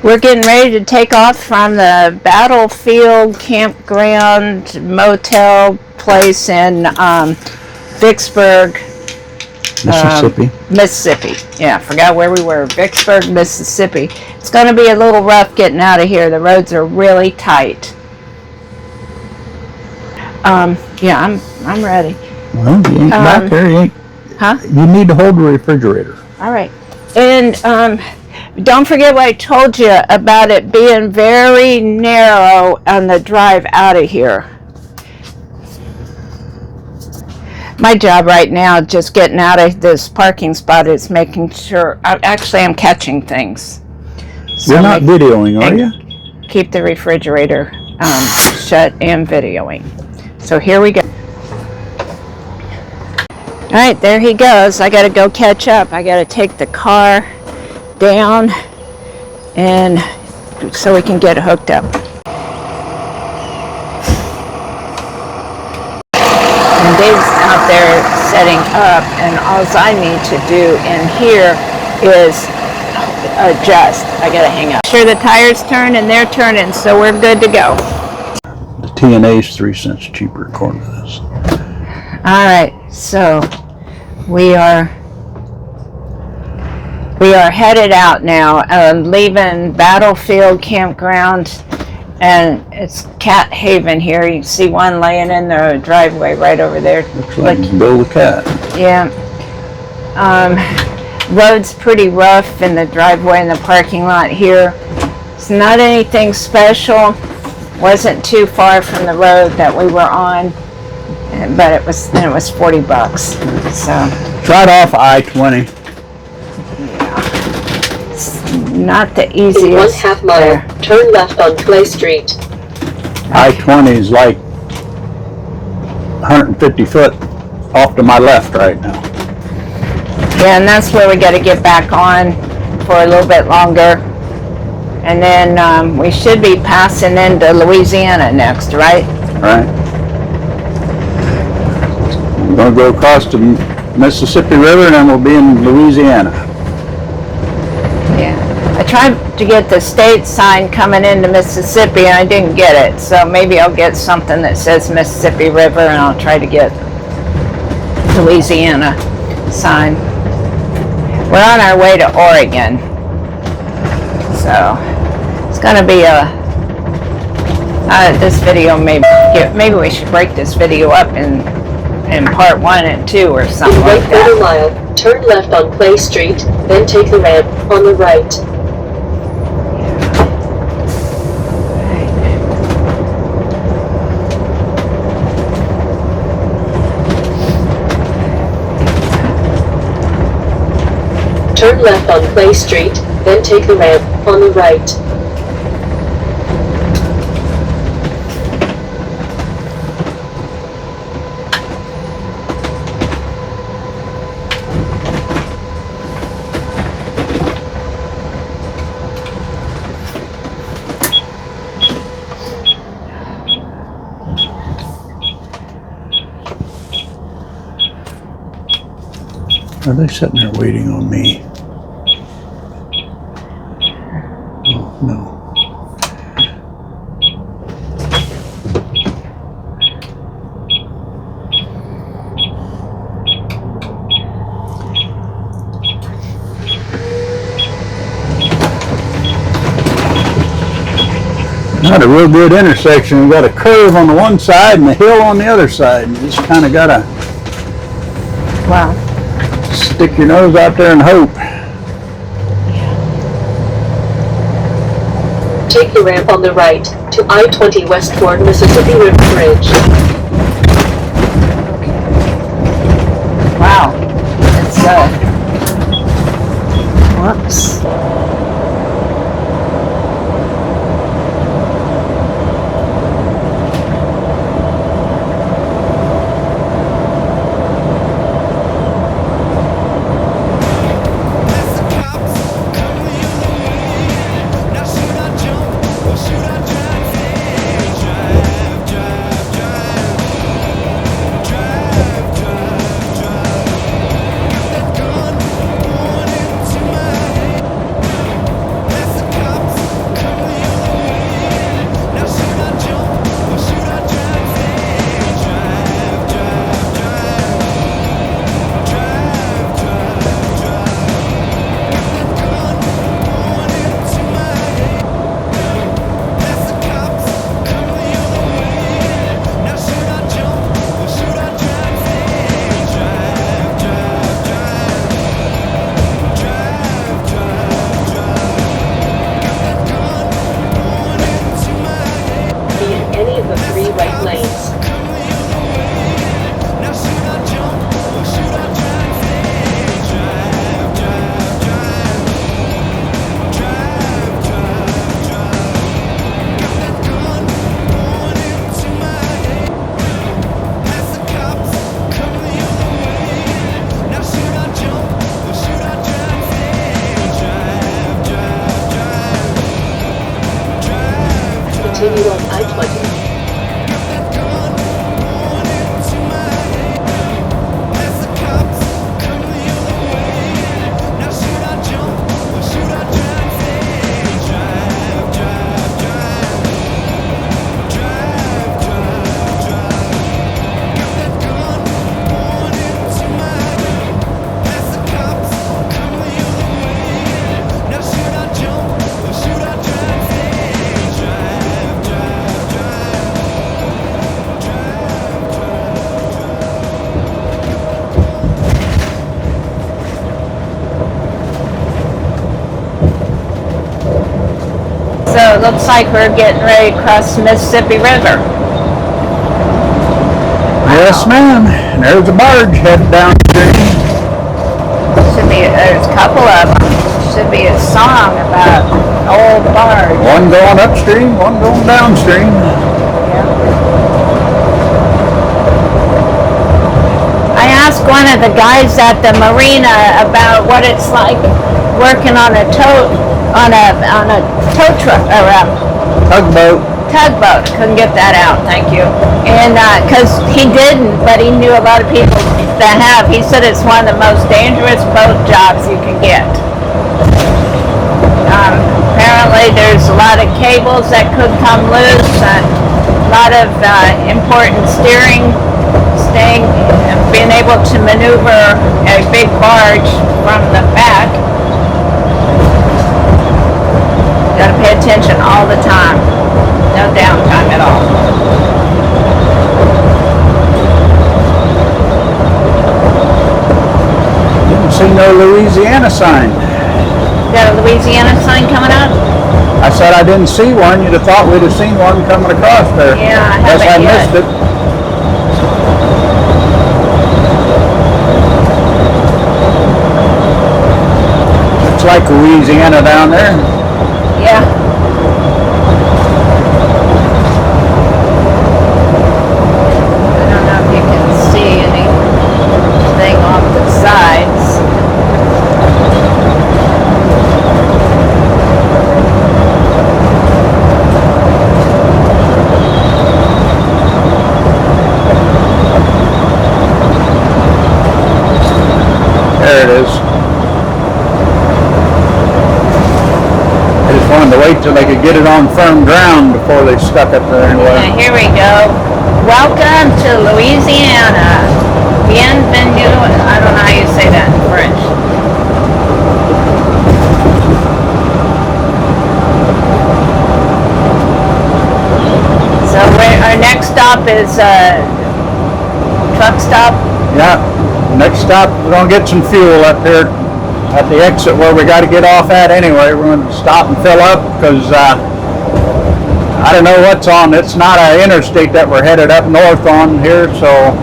We're getting ready to take off from the Battlefield Campground motel place in Vicksburg, Mississippi. Mississippi. Yeah, forgot where we were. Vicksburg, Mississippi. It's going to be a little rough getting out of here. The roads are really tight. Yeah, I'm ready. Well, you ain't back there. You ain't. Huh? You need to hold the refrigerator. All right. And don't forget what I told you about it being very narrow on the drive out of here. My job right now, just getting out of this parking spot, is making sure. Actually, I'm catching things. So you're not videoing, are you? Keep the refrigerator shut and videoing. So here we go. All right, there he goes. I got to go catch up. I got to take the car down and so we can get hooked up. And Dave's out there setting up, and all I need to do in here is adjust. I got to hang up. Sure, the tires turn and they're turning, so we're good to go. The TNA's 3 cents cheaper according to this. All right, so we are headed out now, leaving Battlefield Campground, and it's Cat Haven here. You can see one laying in the driveway right over there. Looks like Bill the Cat. Yeah. Road's pretty rough in the driveway and the parking lot here. It's not anything special. Wasn't too far from the road that we were on, but it was $40. So right off I-20. Not the easiest. In 1/2 mile, there. turn left on Clay Street. I-20 is like 150 foot off to my left right now. Yeah, and that's where we got to get back on for a little bit longer. And then we should be passing into Louisiana next, right? Right. We're going to go across the Mississippi River and then we'll be in Louisiana. Yeah. I tried to get the state sign coming into Mississippi and I didn't get it. So maybe I'll get something that says Mississippi River and I'll try to get Louisiana sign. We're on our way to Oregon. So it's going to be this video, maybe we should break this video up in part 1 and 2 or something In like that. 1/4 mile, turn left on Clay Street, then take the ramp on the right. Turn left on Clay Street, then take the ramp on the right. Are they sitting there waiting on me? Oh, no. Not a real good intersection. We've got a curve on the one side and a hill on the other side. You just kind of got to stick your nose out there and hope. Take the ramp on the right to I-20 west toward Mississippi River Bridge. Wow. It's whoops. continue on I-20. So it looks like we're getting ready to cross the Mississippi River. Yes, ma'am. And there's a barge headed downstream. There's a couple of them. Should be a song about an old barge. One going upstream, one going downstream. I asked one of the guys at the marina about what it's like working on a tow truck or a tugboat. Couldn't get that out, thank you. And because he didn't, but he knew a lot of people that have. He said it's one of the most dangerous boat jobs you can get. Apparently there's a lot of cables that could come loose, a lot of important being able to maneuver a big barge from the back. Got to pay attention all the time. No downtime at all. Didn't see no Louisiana sign. Got a Louisiana sign coming up? I said I didn't see one. You'd have thought we'd have seen one coming across there. Yeah, I Guess I haven't yet. missed it. Looks like Louisiana down there. Yeah. I don't know if you can see anything off the sides. There it is. Wanted to wait till they could get it on firm ground before they stuck it there anyway. Here we go. Welcome to Louisiana. Bienvenue. I don't know how you say that in French. So our next stop is truck stop. Yeah. Next stop, we're gonna get some fuel up here at the exit where we got to get off at anyway. We're going to stop and fill up because I don't know what's on. It's not an interstate that we're headed up north on here, so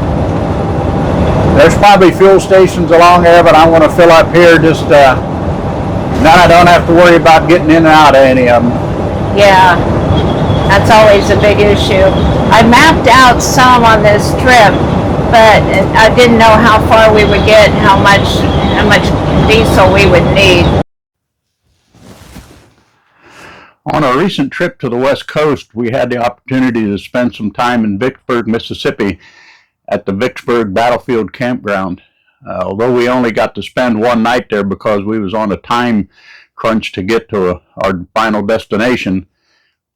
there's probably fuel stations along there, but I want to fill up here just then I don't have to worry about getting in and out of any of them. Yeah, that's always a big issue. I mapped out some on this trip, but I didn't know how far we would get, how much diesel we would need. On a recent trip to the West Coast, we had the opportunity to spend some time in Vicksburg, Mississippi at the Vicksburg Battlefield Campground. Although we only got to spend one night there because we was on a time crunch to get to our final destination,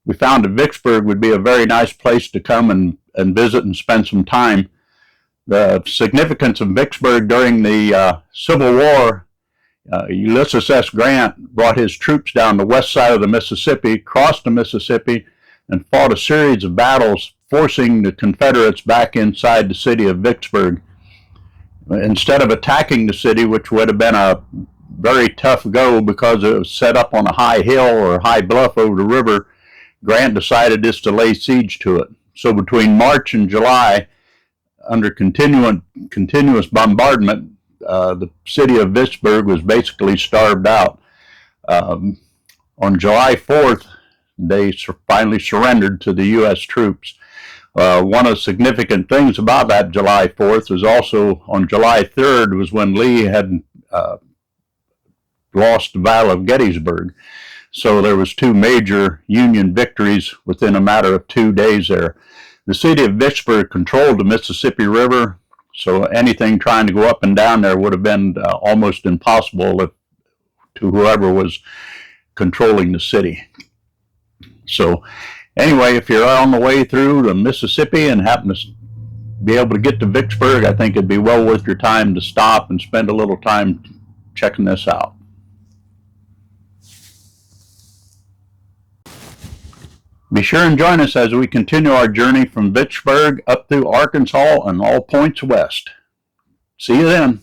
we found that Vicksburg would be a very nice place to come and visit and spend some time. The significance of Vicksburg during the Civil War, Ulysses S. Grant brought his troops down the west side of the Mississippi, crossed the Mississippi, and fought a series of battles, forcing the Confederates back inside the city of Vicksburg. Instead of attacking the city, which would have been a very tough go because it was set up on a high hill or high bluff over the river, Grant decided just to lay siege to it. So between March and July, under continuous bombardment, the city of Vicksburg was basically starved out. On July 4th, they finally surrendered to the U.S. troops. One of the significant things about that July 4th was also on July 3rd was when Lee had lost the Battle of Gettysburg. So there was 2 major Union victories within a matter of 2 days there. The city of Vicksburg controlled the Mississippi River, so anything trying to go up and down there would have been almost impossible to whoever was controlling the city. So anyway, if you're on the way through the Mississippi and happen to be able to get to Vicksburg, I think it'd be well worth your time to stop and spend a little time checking this out. Be sure and join us as we continue our journey from Vicksburg up through Arkansas and all points west. See you then.